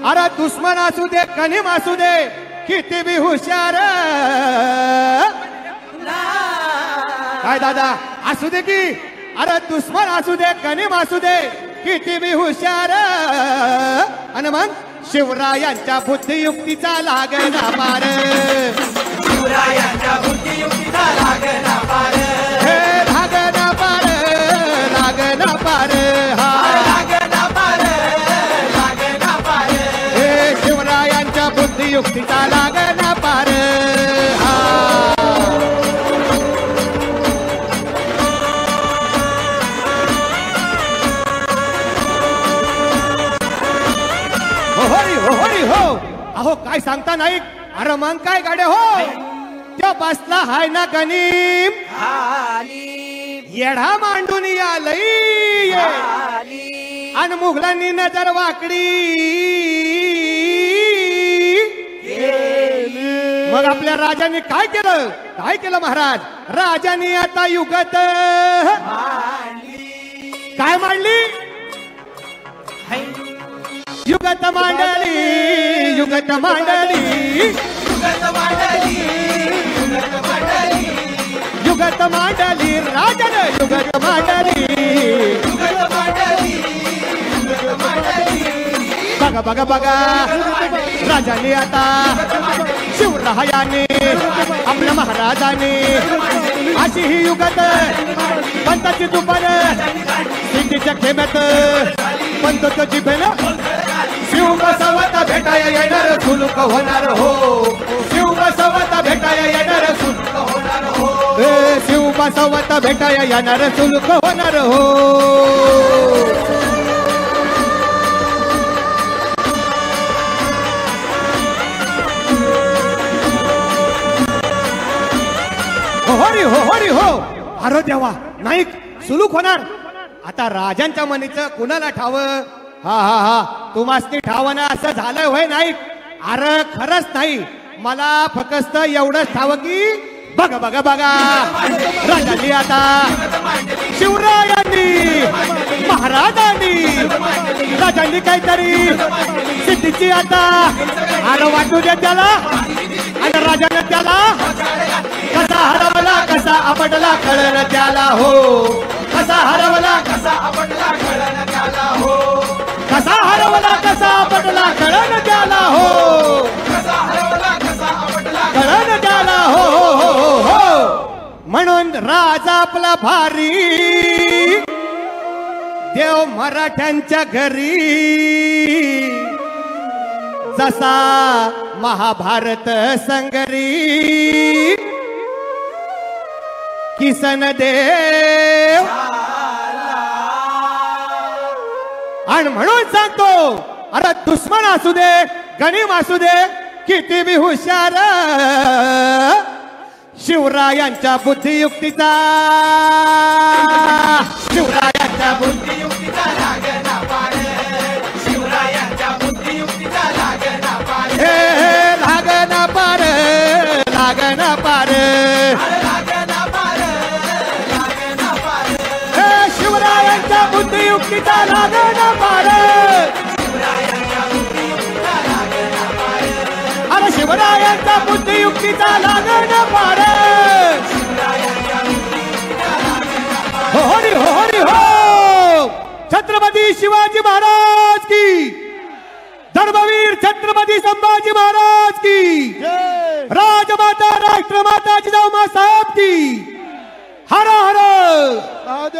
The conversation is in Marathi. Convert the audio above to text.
अरे दुश्मन असू दे कणीम असू दे किती बी हुशार काय दादा असू दे की अरे दुश्मन असू दे कणीम असू दे किती बी हुशार आणि मग शिवरायांच्या बुद्धियुक्तीचा लागला पार शिवरायांच्या बुद्धियुक्तीचा लागला पार हे लागला पार लागला पार हा लागला पार लागला पार हे शिवरायांच्या बुद्धियुक्तीचा लागला पार हा होरी हो अहो काय सांगता नाही अरे मग काय गाडे हो त्या बसला हाय ना गणीम येढा मांडून आलई आणि मुघलांनी नजर वाकडी मग आपल्या राजांनी काय केलं महाराज राजांनी आता युगत काय मांडली युगत मांडली युगत मांडली युगत मांडली युगत मांडली युगत मांडली राजन युगत मांडली युगत मांडली युगत मांडली बघा बघा बघा राजाने आता शिवरायाने आपल्या महाराजाने अशी ही युगत पंताची दुपार सिद्धीच्या खेम्यात पंतच जिभेनं शिव बसवता भेटाया येणार सुलूक होणार हो शिव बसवता भेटाया येणार सुलूक होणार हो शिव बसवता भेटाया येणार सुलूक होणार हो होरी हो अरे देवा नाही सुलूक होणार आता राजांच्या मनीचं कुणाला ठाव हा हा हा तुम्हासनी ठावना असं झालंय होय नाही अरे खरंच नाही मला फक्त एवढंच ठाव की बघा बघा बघा राजांनी आता शिवरायांनी महाराजांनी राजांनी काहीतरी सिद्धीची आता अरे वाटू दे त्याला आणि राजाने त्याला कसा हरवला कसा आपटला कळलं त्याला हो कसा हरवला कसा आपटला कळलं त्याला हो कसा हरवला कसा आपटला कळलं त्याला हो कसा हरवला कसा आपटला कळलं त्याला हो हो हो हो म्हणून राजा आपला भारी देव मराठ्यांच्या घरी जसा महाभारत संगरी किसन देव आणि म्हणून सांगतो अरे दुश्मन असू दे गणीम असू दे किती बी हुशार शिवरायांच्या बुद्धियुक्तीचा शिवरायांच्या बुद्धियुक्तीचा लागला पार शिवरायांच्या बुद्धियुक्तीचा लागला पार हे लागना पार लागना पार लागला पार लागला पार हे शिवरायांच्या बुद्धियुक्तीचा लागना पार शिवरायांच्या बुद्धियुक्तीचा लागला पार अरे शिवरायांच्या बुद्धियुक्तीचा लागना पार होरी हो छत्रपती शिवाजी महाराज की धर्मवीर छत्रपती संभाजी महाराज की राजमाता राष्ट्रमाता जिजाऊ साहेब की हर हर